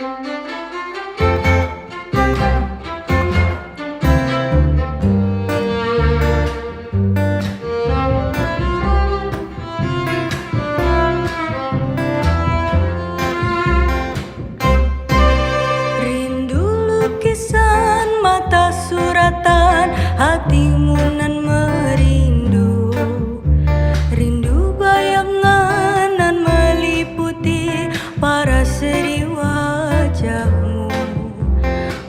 Rindu lukisan mata suratan hatimu nan merindu, rindu bayangan nan meliputi paraseri wajahmu.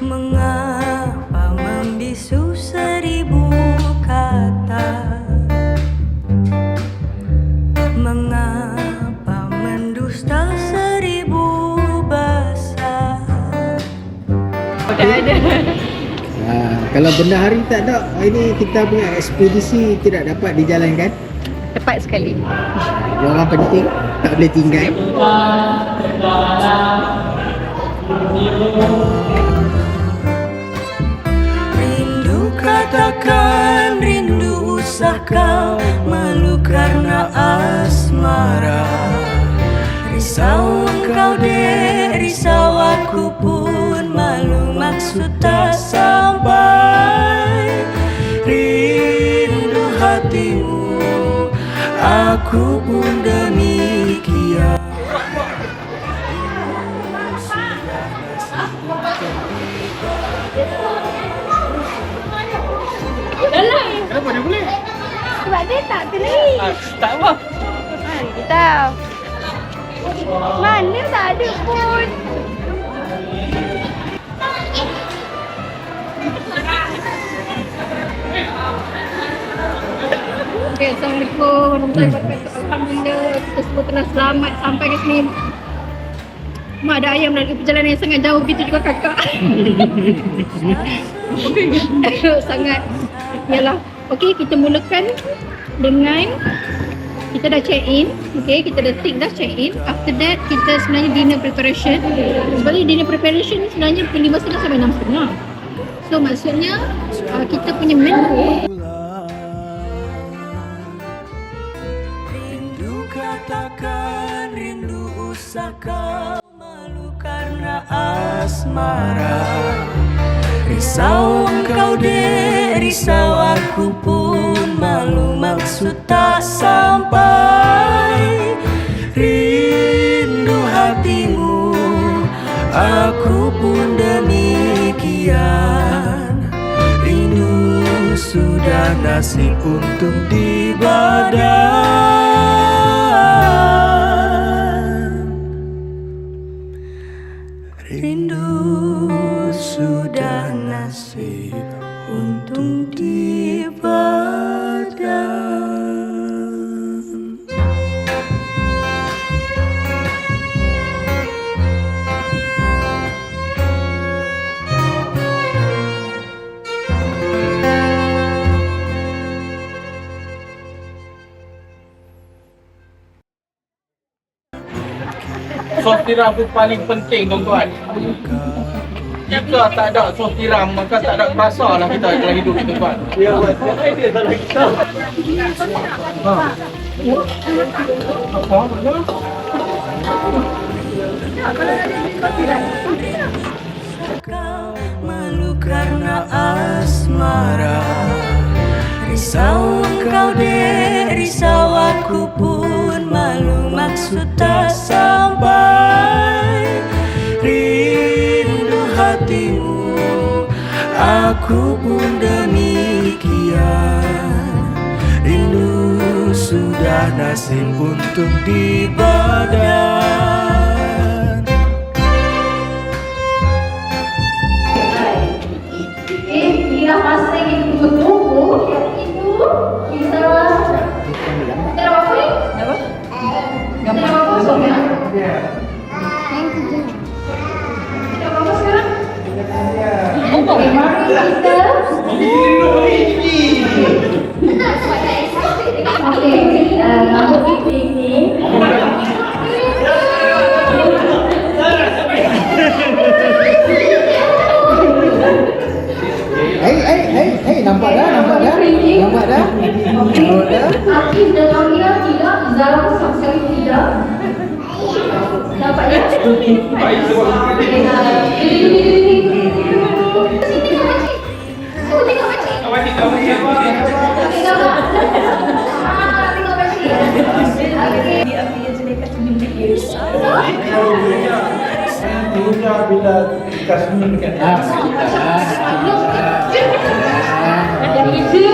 Mengapa membisu seribu kata, mengapa mendusta seribu bahasa. Kalau benda hari tak ada, ini kita punya ekspedisi tidak dapat dijalankan. Tepat sekali. Orang penting tak boleh tinggal. Rindu katakan, rindu usah kau malu karena asmara. Risau engkau dek, risau aku pun malu maksud tak sampai. Rindu hatimu, aku pun demikian. Kenapa dia boleh? Sebab dia tak terlari. Tak apa. Dia tahu. Mana tak ada pun. Okay, Assalamualaikum warahmatullahi wabarakatuh. Alhamdulillah kita semua telah selamat sampai ke sini. Mak ada ayam melalui perjalanan yang sangat jauh, begitu juga kakak. Sangat. Yalah. Okey, kita mulakan dengan kita dah check in. Okey, kita dah tick dah check in. After that, kita sebenarnya dinner preparation. Sebenarnya dinner preparation ni sebenarnya pukul 5.30 sampai 6.30. So maksudnya kita punya menu. Rindu katakan, rindu usah kau malu karena asmara. Risau engkau dek, risau aku pun malu maksud tak sampai. Rindu hatimu, aku pun demikian. Rindu sudah nasib untung di badan. Rindu sudah nasib untung di badan. Sos tiram tu paling penting, tuan-tuan. Jika tak ada sos tiram, maka tak ada rasa lah kita dalam hidup kita, tuan. Ya, idea dalam kita. Kau malu karena asmara. Risau engkau dek, risau aku pun malu maksud tak sampai. Rindu hatimu, aku pun demikian. Rindu sudah nasib untung di badan. Bila masa yang kita tunggu, itu kita apa ni? Apa? Gambar kosong ya? Ya. Kita apa sekarang? Okey, mari kita. Benar, sebab saya excited dengan rambut ini. Nampak dah? Akif dan Aulia tidak, Zara sama sekali tidak. Nampak ya? Punya bila Kasmin kan. Yang itu.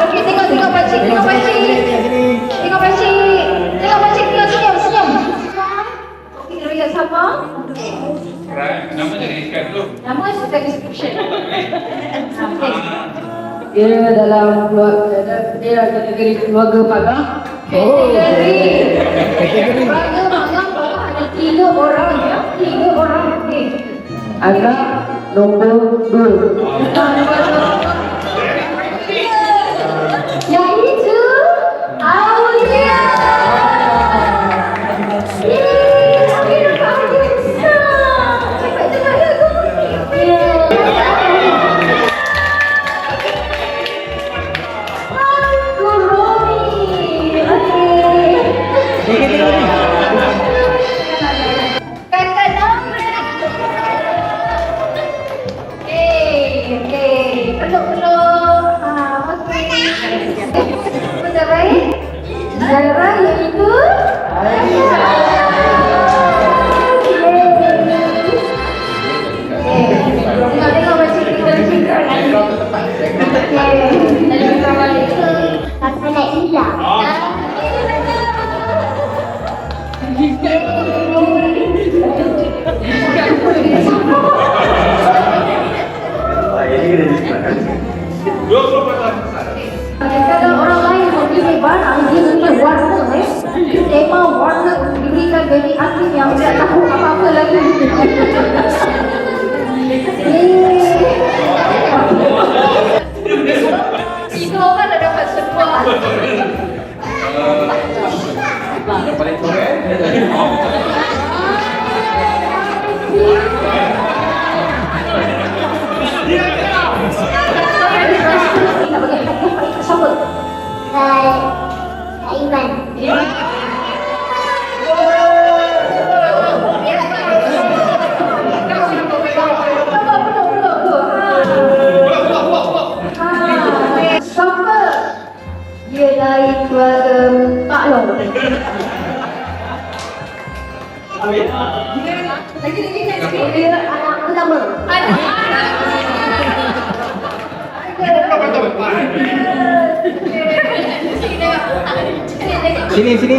Okey, tengok pakcik, tengok pakcik. Tengok pakcik. Tengok pakcik, tengok senyum. Okey, kita lihat sama. Nama jadi ikan tu. Nama sudah description. Dia dalam dia kategori keluarga pagar. Kategori keluarga magang baru ada 3 orang ya. 3 orang. Okey. Anak nombor 2. Yang itu Aulia. Akhirnya kamu bisa. Cepat ya Aku Romi. Kakak nama. Okey. Peluk-peluk. Okey. Sudah baik? Zara yang itu? Tengok macam kita cerita lagi. Okey. Assalamualaikum. Kakak nak hilang. Kalau orang lain memilih barang, dia memilih warna. Tema warna diberikan dari hakim yang tidak tahu apa-apa lagi. Itu orang dah dapat semua. Paling korek. Kita bagi hadiah siapa? Aiman. Siapa? Dia dari keluarga Pak Long. Dia anak pertama. Sini. Sini.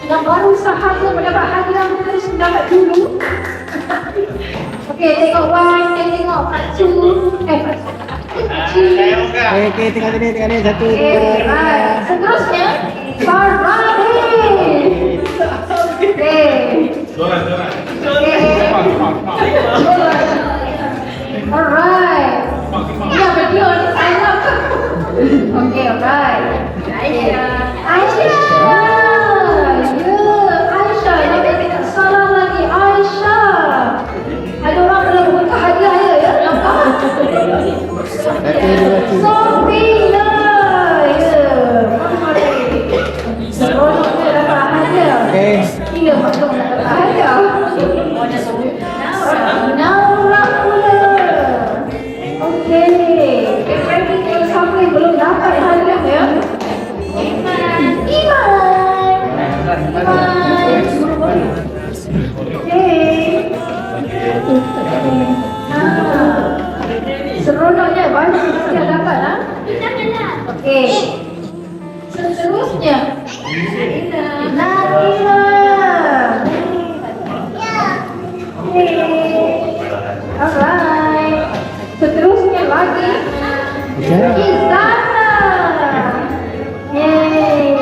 Yang baru sahaja mendapat hadiah harus mendapat dulu. Okey, tengok one, tengok Pakcu. Okey, tengok ni. 1, 2, 3. Seterusnya, Farhani. Alright. Ya, video ni sign up. Okey, alright. Aisyah. Aisyah. Ini salah lagi Aisyah. Ada orang belum buka hadiah ya? Nampak? Sophia. Seronok dia dapat hadiah. Okey. Gila maklum nak dapat hadiah. Naura pula. Okey. Kita sampai belum dapat hadiah ya. Iman. Seronoknya banyak kita dapat ha? Okey. Seterusnya Nadira. Alright. Seterusnya lagi Izana. Yeay.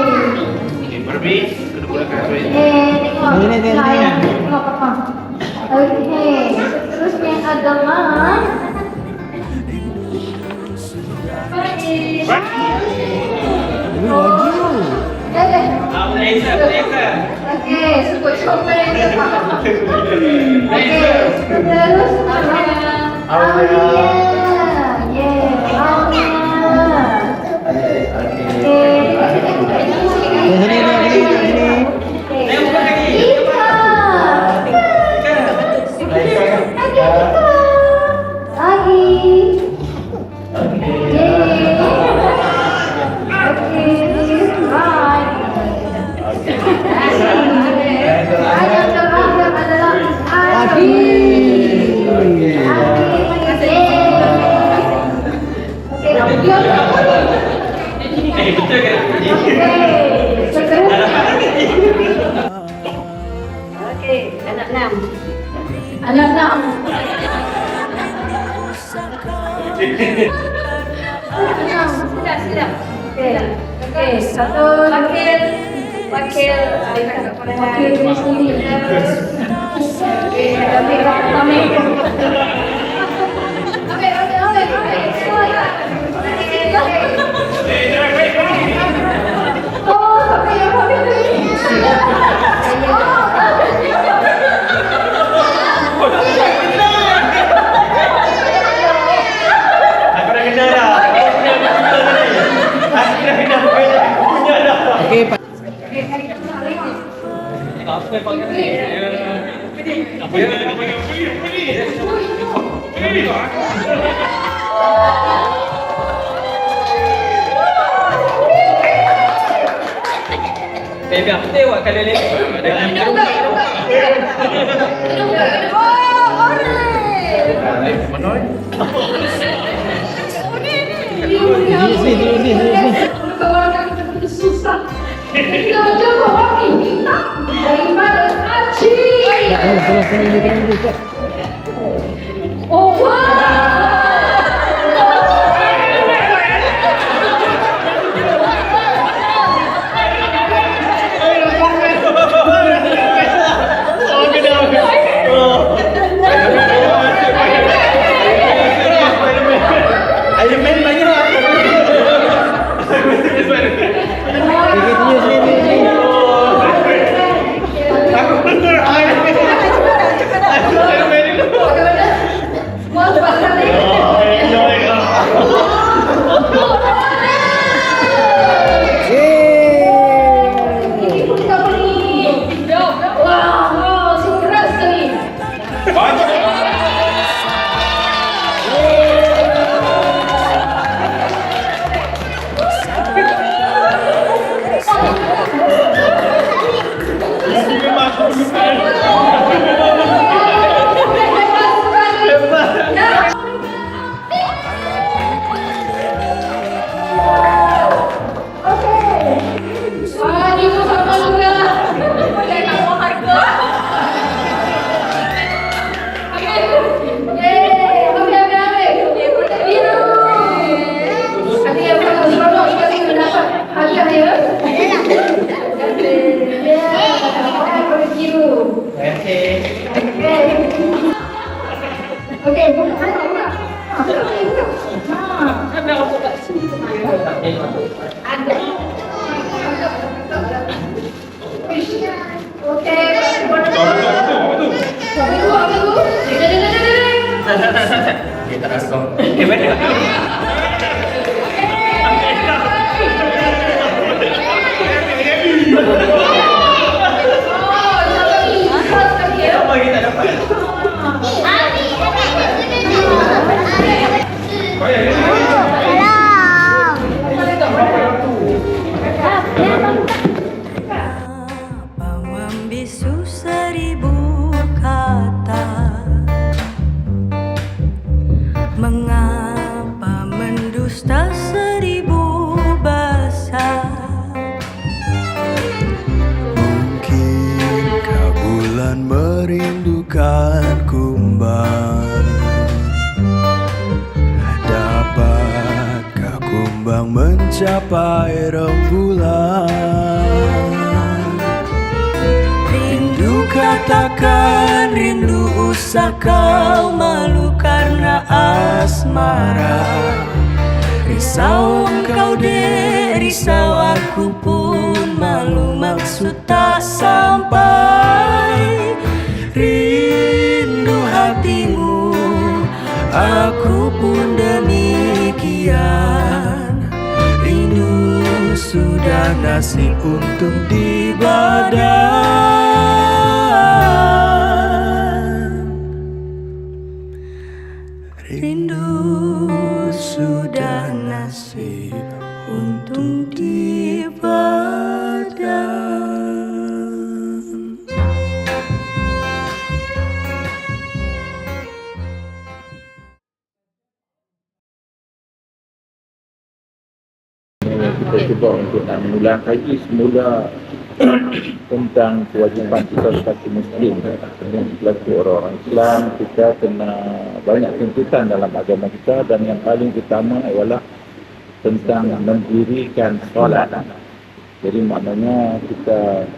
Tengok papa. Okey. Seterusnya adalah Okey, sebut comel je. Okey, terus Aulia. Yeah, Aulia. Anak enam. Silap. Okey, satu wakil tulis sendiri. Okey, ambil. Oh, sampai yang habis Okey, Pak. Baby, aku tengok kalau lelaki. susah. Kita coba orang ini daripada Aci. Oh, wow. Membisu 1000 kata, mengapa mendusta 1000 bahasa. Mungkinkah bulan merindukan kumbang? Dapatkah kumbang mencapai rembulan? Rindu katakan rindu, usah kau malu karena asmara. Risau engkau dek, risau aku pun malu, maksud tak sampai. Rindu hatimu, aku pun demikian. Rindu sudah nasib untung di badan. Rindu sudah nasib untung di badan. Kita cuba untuk nak mengulang kaji semula tentang kewajipan kita sebagai Muslim. Sebagai orang Islam, kita kena banyak tuntutan dalam agama kita, dan yang paling utama adalah tentang mendirikan solat. Jadi maknanya kita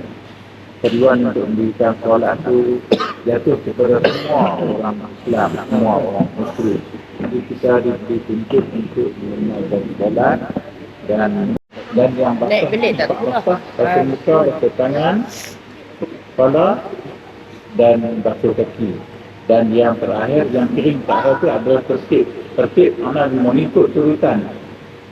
perluan untuk mendirikan solat itu jatuh kepada semua orang Islam, semua orang Muslim. Jadi kita dituntut untuk menunaikan solat, dan yang basah muka, basah tangan, kepala dan basuh kaki. Dan yang terakhir, yang kering terakhir itu adalah tertib mana mengikut turutan.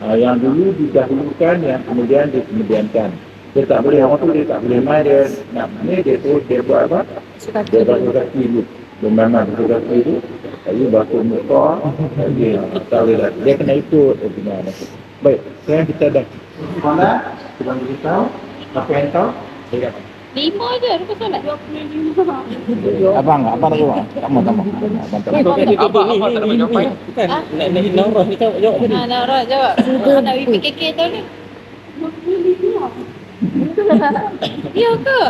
Yang dulu didahulukan, yang kemudian dikemudiankan. Dia tak boleh, orang tu dia tak boleh main, dia nak mana dia buat apa? Dia basuh kaki dulu. Dia memang basuh kaki dulu, lalu basuh muka, dia tak boleh lagi. Dia kena ikut. Baik, sekarang kita dah solat, kita beritahu apa yang tahu? 5 je, rupa solat. 25. Abang tak jawab. Tak mau. Abang tak nak jawab. Kan nak Naurah ni jawab tadi. Naurah jawab. Nak PKK tahun ni. Ya ke?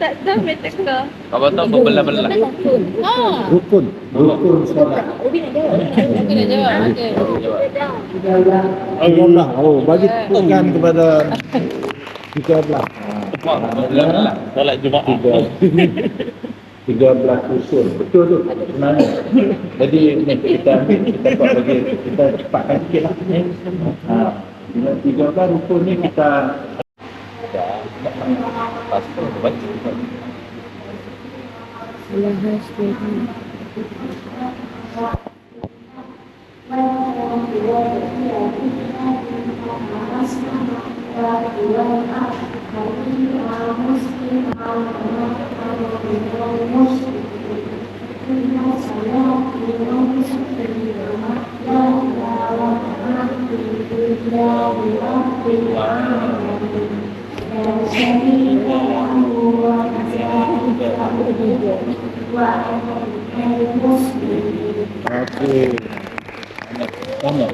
Tak sampai ke? Abang tahu berbelah-belah. Rukun solat. Aku nak jawab. Allah. Bagi tepukan kepada 13. Berbelah-belah. Solat Jumaat. 13 usul. Betul tu sebenarnya. Jadi ni kita ambil, kita buat bagi, kita cepatkan sikit lah. 13 rukun ni kita Pasal baca. Okey. Tanya.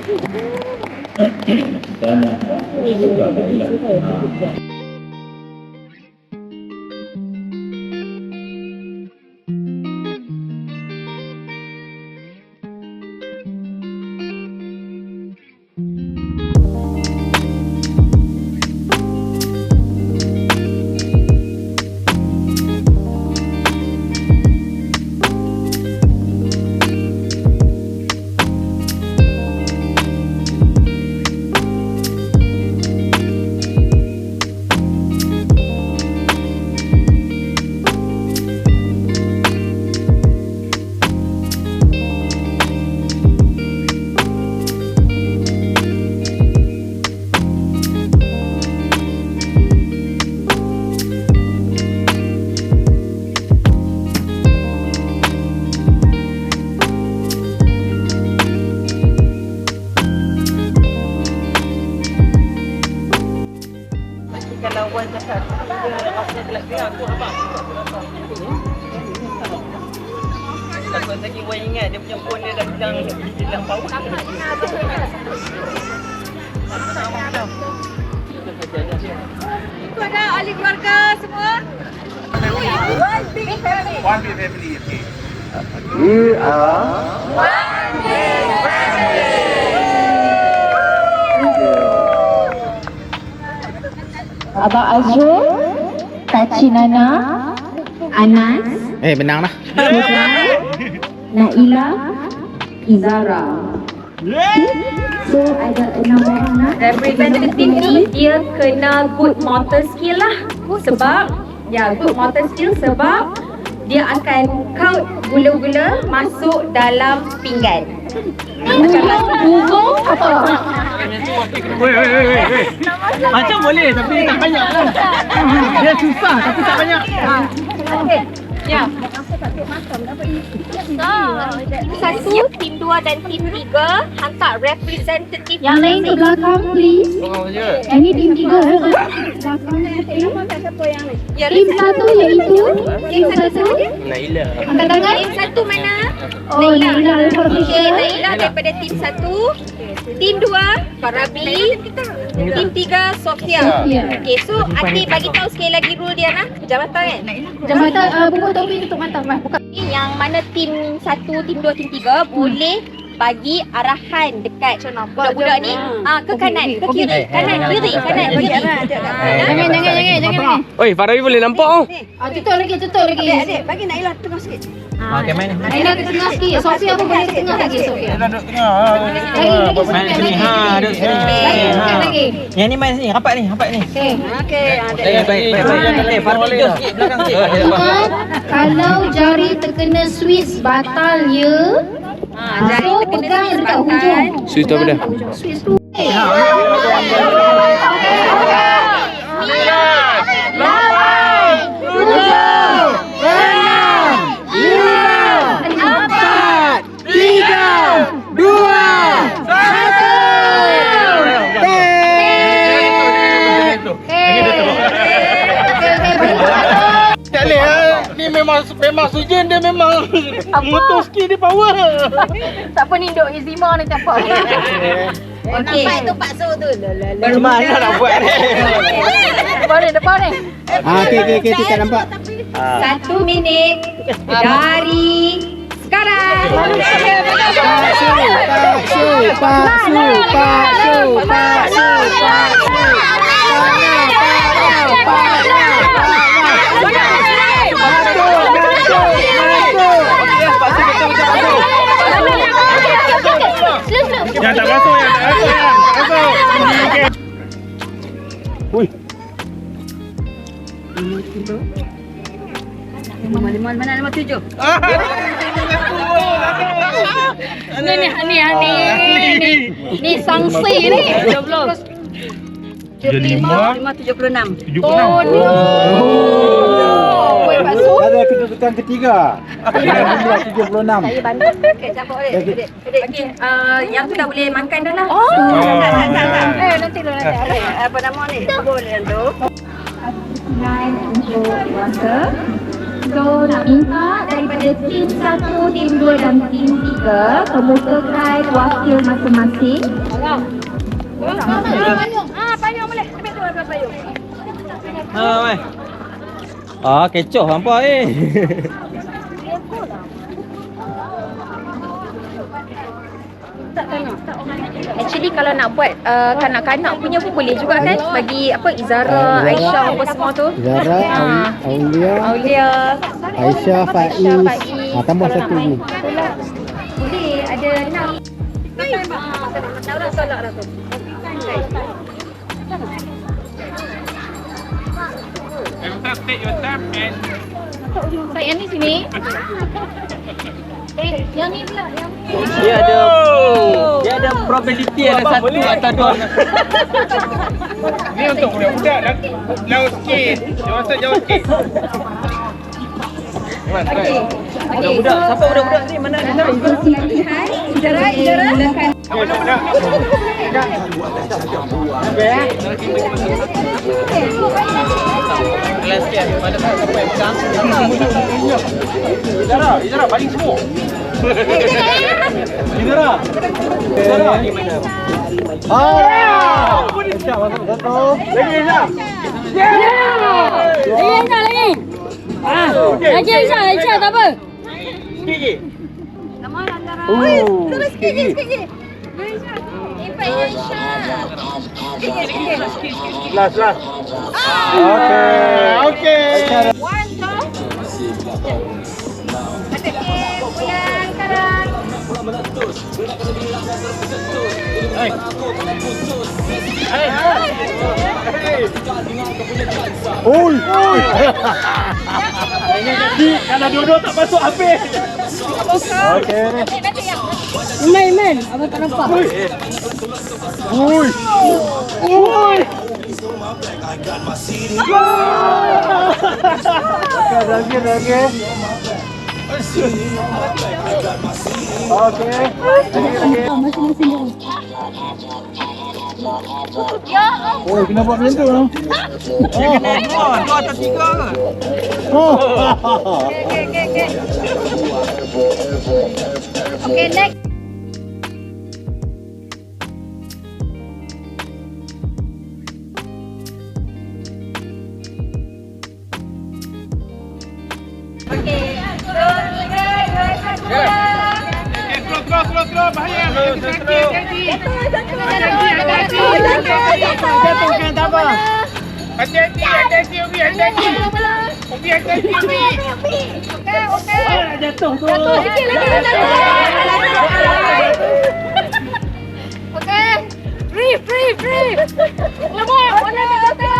Lagi Wan ingat dia punya phone dia dah hilang power. Ikut dah ahli keluarga semua. One big family. Okay. We are One big family. Abang Azrul, Kak Nana, Anas, Benang dah. Naila, Izara. So ada 6 orang. Representative ni dia kena good motor skill lah. Sebab good motor skill sebab dia akan kaut gula-gula masuk dalam pinggan. Google apa? Macam boleh tapi tak banyak lah. Dia susah tapi tak banyak. Okey. Ya. Satu, tim 2 dan tim 3 hantar representative Yang lain ke belakang, please. Ini tim 3. Ya, Tim 1 iaitu tim 1. Naila. angkat tangan. Tim 1 mana? Oh, Naila. Okey, Naila daripada tim 1. Tim 2, Farabi. Tim 3, Sofia. Okey, so Ati bagi tahu sekali lagi rule dia nah. Jabatan kan? Jambatan buku topi tutup mata. Buka. Yang mana tim 1, tim 2, tim 3 boleh bagi arahan dekat budak-budak ni ke kanan, ke kiri, kanan, kiri. Jangan. Oi, Farabi boleh nampak oh. Tutup lagi. Adik, bagi Naila tengah sikit. Okey, main. Naila ke tengah sikit. Sofia pun boleh ke tengah lagi, Sofia. Duduk tengah. Main sini. Ha, duduk sini. Lagi. Yang ni main sini, rapat ni. Okey, Baik. Farabi jauh sikit belakang sikit. Ingat, kalau jari terkena switch batal ya. jari So, terkena pegang switch dekat batal. hujung. Switch tu apa dia? Switch tu. Tak boleh ni memang sujen dia memang motor skill dia power. Tak apa ni duk Izima ni campak. Okey. Nampak tu Pak Su tu. Macam mana nak buat ni? Depan ni. Okey, tak nampak. 1 minit dari sekarang. Yang tak masuk. Ui. Mana 57? Ni sanksi ni. 576. Oh no. Wei Pak Su. Ada kedudukan ketiga. Dengan jumlah 76. Saya bantu. Okey, siapa boleh? Adik. Okey, yang tu dah boleh makan dah lah. Nanti Nanti. Apa nama ni? Boleh tu. Untuk puasa. So nak minta daripada tim 1, tim 2 dan tim 3 kemukakan wakil masing-masing. Payung boleh. Ambil tu payung. Mai. Kecoh hampa Actually kalau nak buat kanak-kanak punya pun boleh juga kan, bagi apa Izara, Aisyah apa semua tu. Zara, Aulia, Aisyah, Faiz. Tambah satu ni. boleh ada 6. Dah tolak dah tu. Take your time and Saya ni sini. Yang ni pula, yang Dia ada probability ada satu atau dua. ni untuk budak-budak jauh sikit. Jauh sikit. Budak-budak, siapa budak-budak ni? Mana ada? Izara, silakan. Budak-budak. Kelas sekian. Mana siapa yang pegang? Izara balik semua. Izara. Izara ni mana? Lagi Aisyah tak apa. Sikit. Nama antara. Terus sikit. Impak Aisyah. Last. Okey. 1, 2. Pulang sekarang. Oi. Kalau dua-dua tak masuk habis. Okey. Main. Abang tak nampak. Oi. Oi. Lagi. Okey. Oh, kena buat macam tu. Dua atau tiga ke? Okay, next. Terus, bahaya. Hati-hati, Ubi, hati-hati. Ubi, hati-hati, Ubi. Okay. Jatuh tu. Sikit lagi. Okay. Free. Lemah, boleh berkata.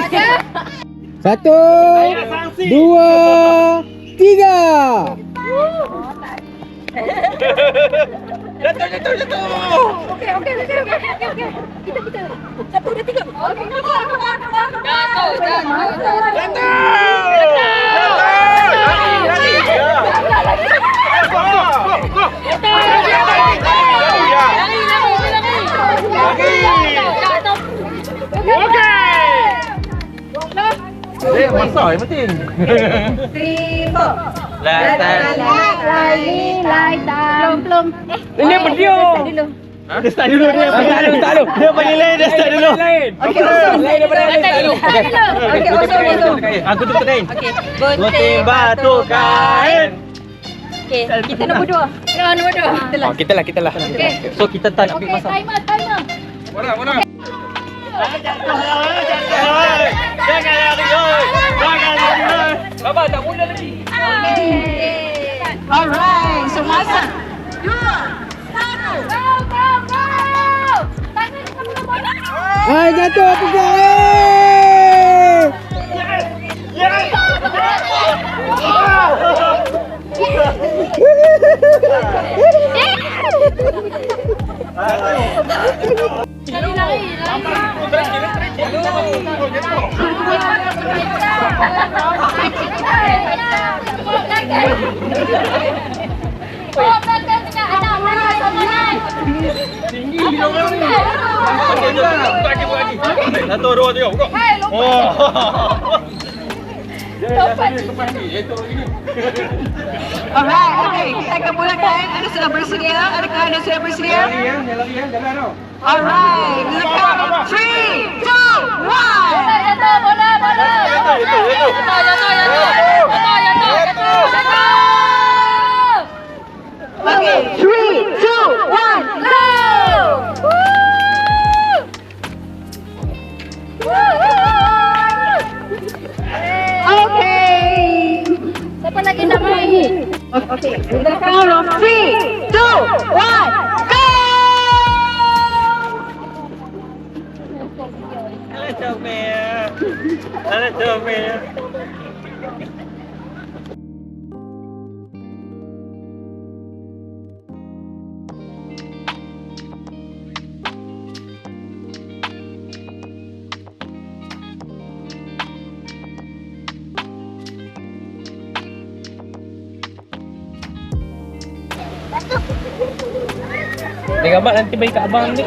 Okay. 1, 2, 3. Jatuh. Okay. Kita. 1, 2, 3. Okay. Masak yang penting. 3, 4. Belum. Ini berdua. Dia start dulu. Dia paling lain, dia start dulu. Okey, lain daripada lain start dulu. Okey, osong. Aku tu kain. Okey, Gunting batu kain. Okey, kita nombor 2. Ya, nombor 2. Oh, kita lah. Okey. So kita tak nak ambil Okay, masa. timer. Mana? Jangan lari. Baba tak mula lagi. Alright, so masa. 2, 1. Go. Tangan sama bola. Hai, jatuh apa Satu, dua, tiga, buka. Alright, okey. Kita akan mulakan. Anda sudah bersedia? Adakah anda sudah bersedia? Jalan. Alright, let's go. 3, 2, 1. Bola. Okay, 3, 2, 1, go! Okay. Siapa lagi nak main? Okay, in the count of 3, 2, 1, go! Comel. Ni gambar nanti bagi kat abang ni.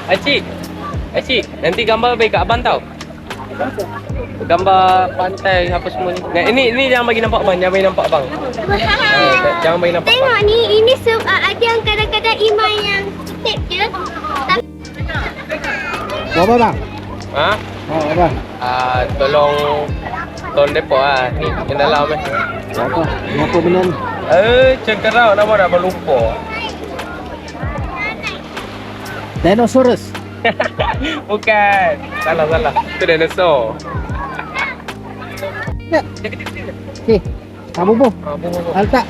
Acik, nanti gambar bagi kat abang tau. Gambar pantai apa semua ni. Nah, ini jangan bagi nampak abang, jangan bagi nampak abang. Jangan bagi nampak Tengok abang. ni, ini ada yang kadang-kadang Iman yang tip je. Apa bang? Ha? Oh, apa? Tolong depot ni yang dalam Apa benda ni? Cengkerau nama dah lupa. Dinosaurus. Bukan. Salah. Itu dinosaur. Okey. Kamu pun. Letak.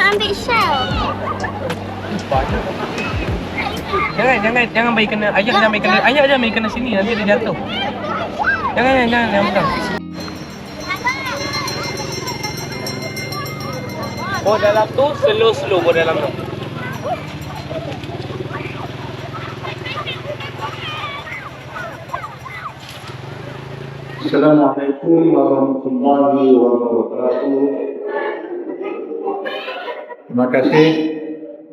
ambil shell. Jangan bagi kena ayah, jangan bagi kena ayah, jangan bagi kena sini, nanti dia jatuh. Jangan pegang. Bawa dalam tu, slow bawa dalam tu. Assalamualaikum warahmatullahi wabarakatuh. Terima kasih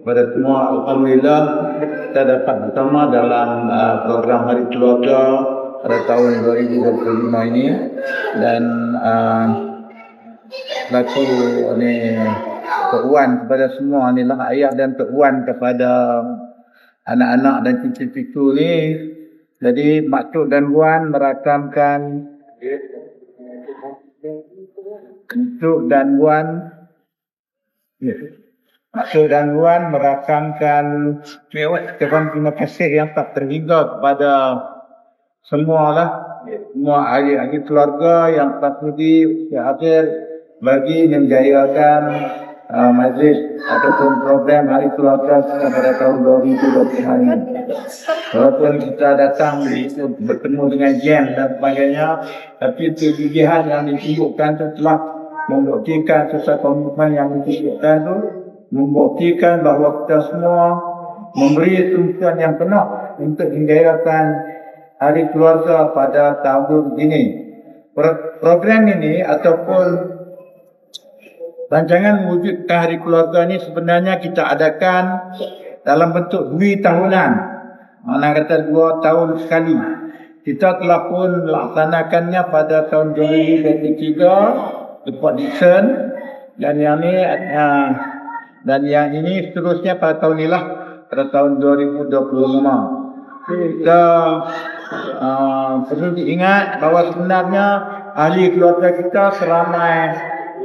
kepada semua. Alhamdulillah kita dapat bersama dalam program Hari Keluarga pada tahun 2025 ini, dan selaku Tok Wan kepada semua inilah ayah dan Tok Wan kepada anak-anak dan cucu-cucu ni. Jadi Mak Cuk dan Wan merakamkan Cuk dan Wan Mak Cuk dan Wan merakamkan ucapan terima kasih yang tak terhingga kepada semua ahli-ahli keluarga yang telah sudi hadir bagi menjayakan majlis ataupun program Hari Keluarga pada tahun 2025 ini. Walaupun kita datang bertemu dengan jam dan sebagainya, tapi kegigihan yang ditunjukkan itu telah membuktikan sesuatu komitmen yang ditunjukkan itu membuktikan bahawa kita semua memberi tumpuan yang penuh untuk menjayakan Hari Keluarga pada tahun ini. Program ini ataupun rancangan mewujudkan Hari Keluarga ini sebenarnya kita adakan dalam bentuk 2 tahunan. Mana kata 2 tahun sekali. Kita telah pun melaksanakannya pada tahun 2023 Report Dixon, dan yang ini seterusnya pada tahun inilah, pada tahun 2025. Kita perlu diingat bahawa sebenarnya ahli keluarga kita seramai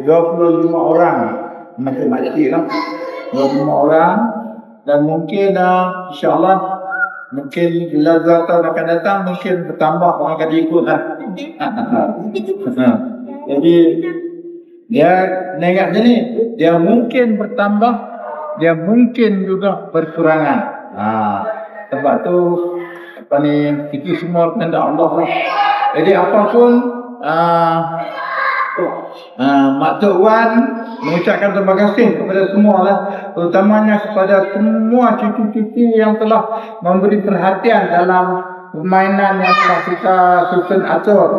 25 orang, macam-macam lah, 25 orang, dan mungkin insyaAllah mungkin bila 2 tahun akan datang mungkin bertambah, orang akan ikut lah. Jadi dia ingat ni, dia mungkin bertambah, dia mungkin juga berkurangan. Sebab tu kita semua kehendak Allah lah. Jadi apapun Mak Tok Wan mengucapkan terima kasih kepada semua lah, terutamanya kepada semua cucu-cucu yang telah memberi perhatian dalam permainan yang telah kita susun atur.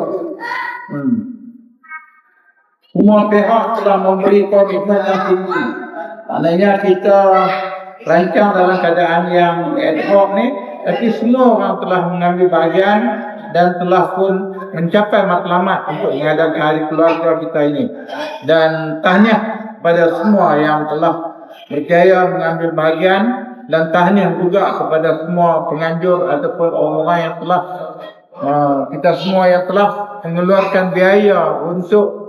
Semua pihak telah memberi komitmen yang tinggi. Maknanya kita rancang dalam keadaan yang ad hoc ni, tapi semua orang telah mengambil bahagian dan telah pun mencapai matlamat untuk mengadakan Hari Keluarga kita ini. Dan tahniah kepada semua yang telah berjaya mengambil bahagian, dan tahniah juga kepada semua penganjur ataupun orang-orang yang telah kita semua yang telah mengeluarkan biaya untuk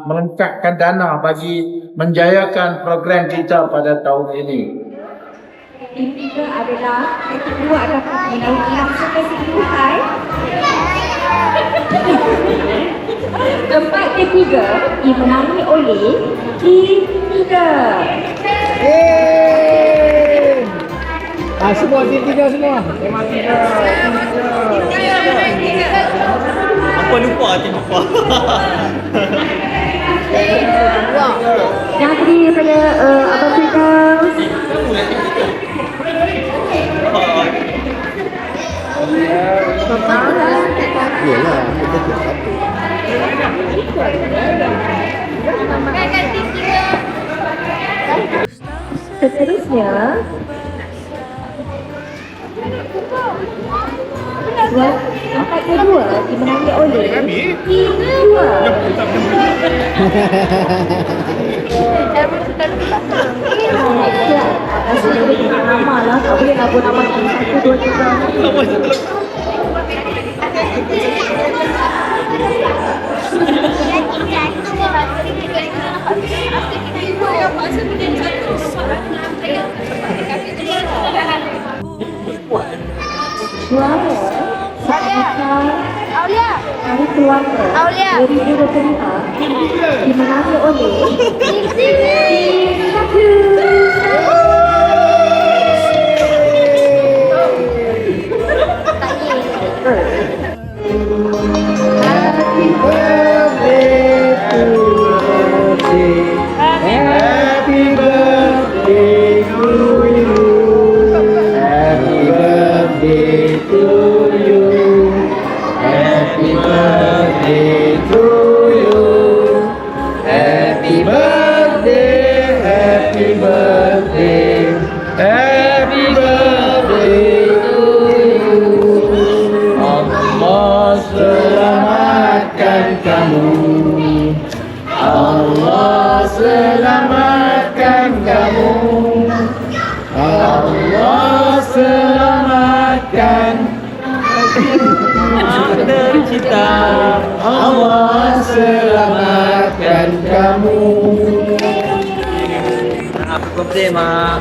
melengkapkan dana bagi menjayakan program kita pada tahun ini. Yang ketiga adalah menaikkan keseluruhan. Tempat ketiga dimenangi oleh tim 3. Semua tim 3 semua. Apa lupa tim apa? Yang terdiri daripada Abang Firdaus, Yalah, kita cek satu. seterusnya tempat kedua dimenangi oleh tim 2. Nama lah, tak boleh nak buat nama 1, 2, 3. Suara Hari keluarga 2025 dimenangi oleh tim satu. Happy birthday to you. Happy birthday to you. Happy birthday to you. Happy birthday to you. Happy birthday, happy birthday, happy birthday to you. Allah selamatkan kamu. Allah selamatkan kamu. Allah selamatkan tercipta. Allah selamatkan kamu. Happy birthday, Mak.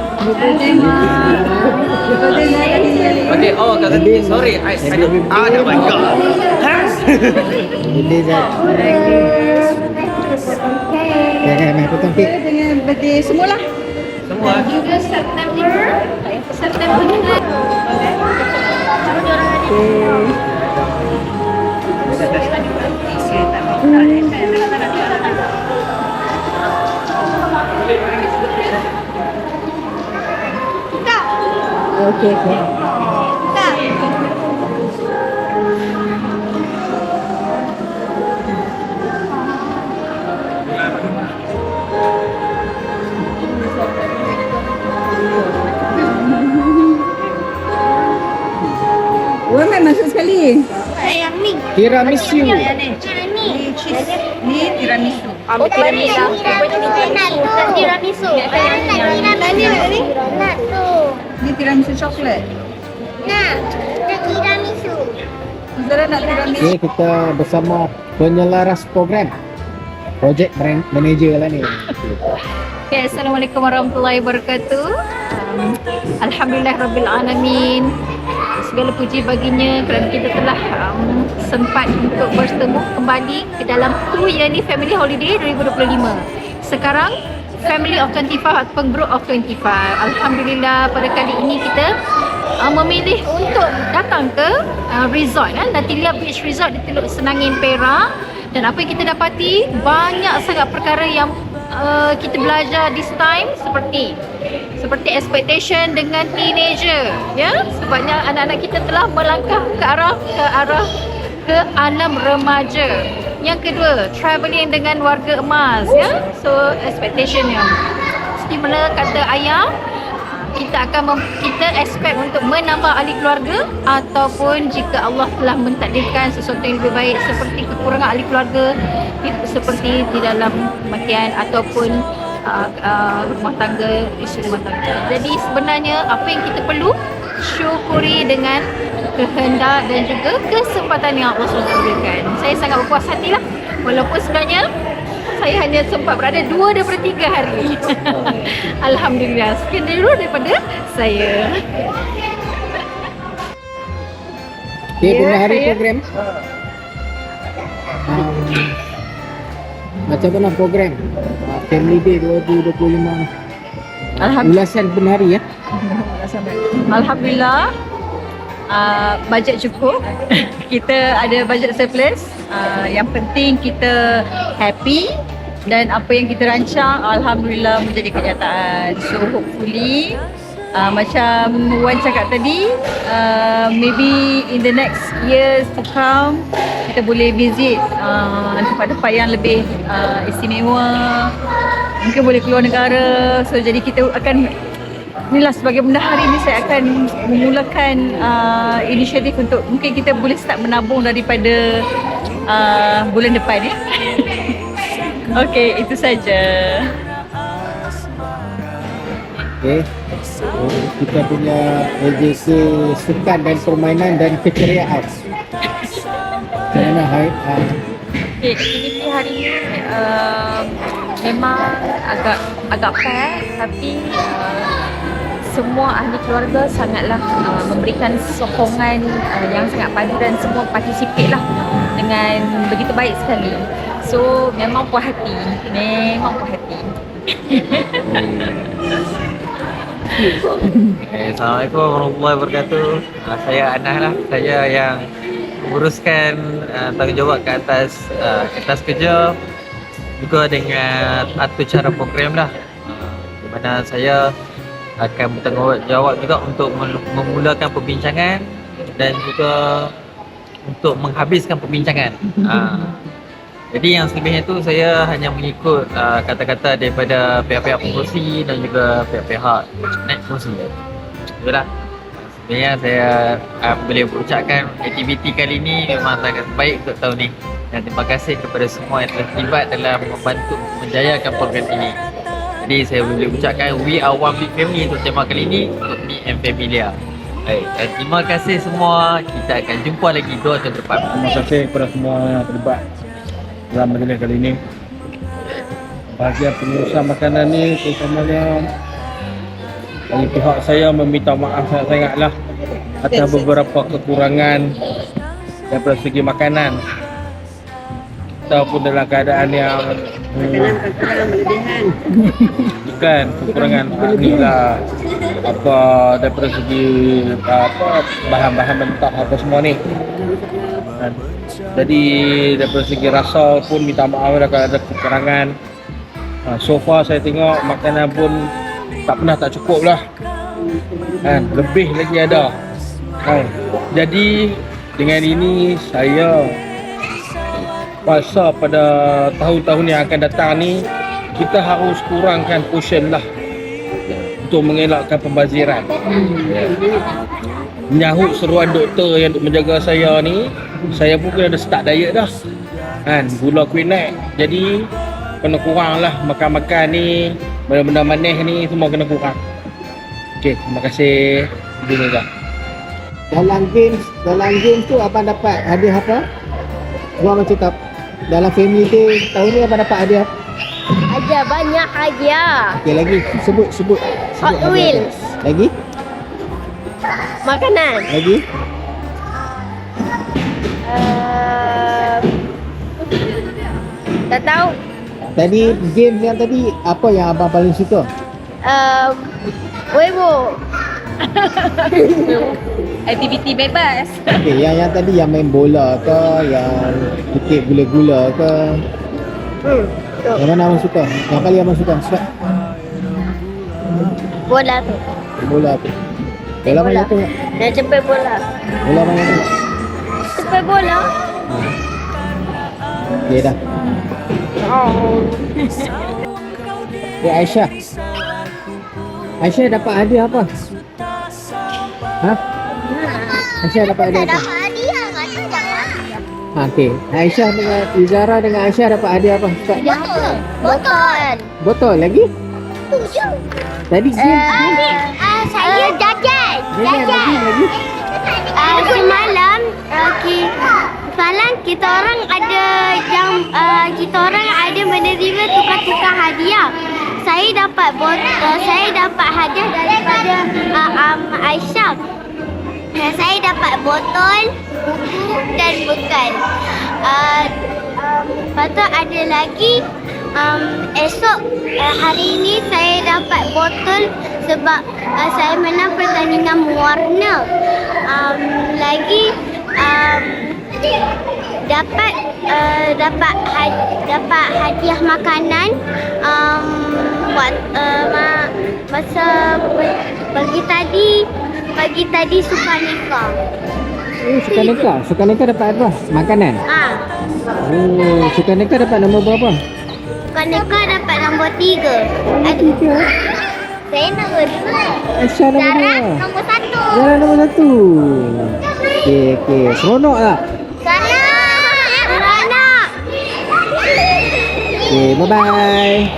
Okay, oh, Kak Tati, sorry. I ada bangga. Ini Zat. Jangan potong kek. Dengan birthday semualah. Semua. Juga September juga. Okey, okey. Women masuk sekali. Tiramisu. Ni tiramisu. Ni tiramisu coklat. Zara nak tiramisu. Okey, kita bersama penyelaras program. Project brand manager lah ni. Okay, Assalamualaikum warahmatullahi wabarakatuh. Alhamdulillah Rabbil Alamin. Segala puji baginya kerana kita telah sempat untuk bertemu kembali ke dalam 2 year ni Family Holiday 2025. Sekarang Family of 25 ataupun Group of 25. Alhamdulillah pada kali ini kita memilih untuk datang ke resort Natilia Beach Resort di Teluk Senangin, Perak. Dan apa yang kita dapati, banyak sangat perkara yang kita belajar this time seperti expectation dengan teenager, ya, sebabnya anak-anak kita telah melangkah ke alam remaja. Yang kedua, travelling dengan warga emas, ya, so expectation yang stimulus kata ayah, kita expect untuk menambah ahli keluarga, ataupun jika Allah telah mentakdirkan sesuatu yang lebih baik seperti kekurangan ahli keluarga, seperti di dalam kematian ataupun rumah tangga, isu rumah tangga. Jadi sebenarnya apa yang kita perlu syukuri dengan kehendak dan juga kesempatan yang Allah SWT berikan. Saya sangat berpuas hatilah, walaupun sebenarnya saya hanya sempat berada 2 daripada 3 hari. Alhamdulillah. Sekian dulu daripada saya. Okey, hari program. Macam mana program Family Day 2025? Ulasan penari, ya. Alhamdulillah, bajet cukup. Kita ada bajet surplus. Yang penting kita happy dan apa yang kita rancang alhamdulillah menjadi kenyataan. So hopefully macam Wan cakap tadi, maybe in the next years to come kita boleh visit tempat-tempat yang lebih istimewa, mungkin boleh keluar negara. So jadi kita akan, inilah sebagai bendahari ni saya akan memulakan inisiatif untuk mungkin kita boleh start menabung daripada bulan depan, ya. Okey, itu saja. Okey. Kita punya AJC Sukan dan Permainan dan Keceriaan. Macam mana Haid? Okay, aktiviti hari ni memang agak pack, tapi semua ahli keluarga sangatlah memberikan sokongan yang sangat padu dan semua participate lah dengan begitu baik sekali. So memang puas hati. Memang puas hati. Assalamualaikum warahmatullahi wabarakatuh. Saya Anas lah. Saya yang uruskan tanggungjawab ke atas kerja juga dengan atur cara program lah. Di mana saya akan bertanggungjawab juga untuk memulakan perbincangan dan juga untuk menghabiskan perbincangan. Jadi yang selebihnya tu saya hanya mengikut kata-kata daripada pihak-pihak pengerusi dan juga pihak-pihak naik pengerusi. Itulah. Sebenarnya saya boleh berucapkan aktiviti kali ini memang sangat baik untuk tahun ni. Dan terima kasih kepada semua yang telah terlibat dalam membantu menjayakan program ini. Jadi saya boleh ucapkan we are one big family untuk tema kali ini, untuk Me and Familia. Baik, dan terima kasih semua. Kita akan jumpa lagi 2 tahun depan. Terima kasih kepada semua yang terlibat dalam majlis kali ini. Bahagian pengurusan makanan ni terutamanya dari pihak saya meminta maaf sangat-sangatlah atas beberapa kekurangan daripada segi makanan ataupun dalam keadaan yang bukan kekurangan ni lah, apa daripada segi bahan-bahan mentah apa semua ni. Jadi daripada segi rasa pun minta maaf dah kalau ada kekurangan. So far saya tengok makanan pun tak pernah tak cukup lah. Lebih lagi ada. Jadi dengan ini saya rasa pada tahun-tahun yang akan datang ni kita harus kurangkan portion lah untuk mengelakkan pembaziran. Menyahut seruan doktor yang untuk menjaga saya ni, saya pun kena ada start diet dah. Gula kuih naik. Jadi kena kurang lah makan-makan ni, benda-benda manis ni semua kena kurang. Okey, terima kasih. Dalam games tu abang dapat hadiah apa? Abang cakap dalam family day tahun ni abang dapat hadiah. Ada banyak hadiah. Okey, lagi sebut Hot Wheels. Lagi? Makanan. Lagi? Tak tahu. Tadi game yang tadi apa yang abang paling suka? Weibo. Aktiviti bebas. Okey, yang tadi yang main bola ke, yang kutip gula-gula ke? Yang mana abang suka? Yang paling abang suka? Bola tu. Bola tu. Bola mana tu? Nak cepet bola. Bola mana tu? Cepet bola. Okey dah. Aisyah. Aisyah dapat hadiah apa? Aisyah dapat hadiah apa? hadiah kata jangan. Okey. Aisyah dengan Izara dengan Aisyah dapat hadiah apa? Botol. Botol lagi? Tadi Saya jajan. lagi. Semalam semalam kita orang ada menerima tukar-tukar hadiah. Saya dapat hadiah daripada Aisyah. Saya dapat botol, buku dan bekal. Lepas tu ada lagi esok hari ini saya dapat botol sebab saya menang pertandingan mewarna. Lagi dapat hadiah makanan masa pagi tadi Sukaneka. Sukaneka dapat apa? Makanan? Sukaneka dapat nombor berapa? Sukaneka dapat nombor 3. Ada 3. Saya nombor 2. Aisyah nombor 2. Zara nombor 1. Zara nombor 1. Okey. Seronok tak? Seronok. Okey, bye-bye.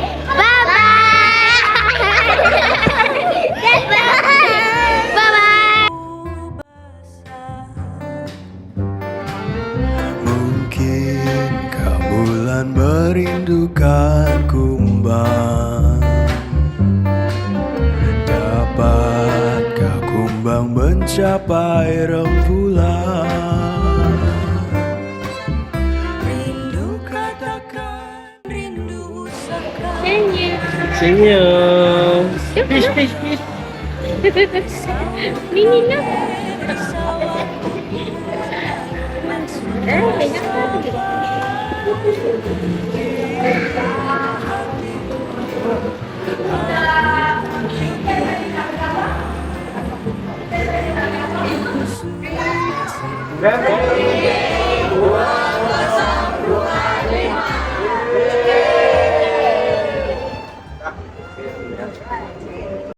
Mungkinkah bulan merindukan kumbang? Dapatkah kumbang mencapai rembulan? Senyum. Peace, peace, peace. Nini nak. Dan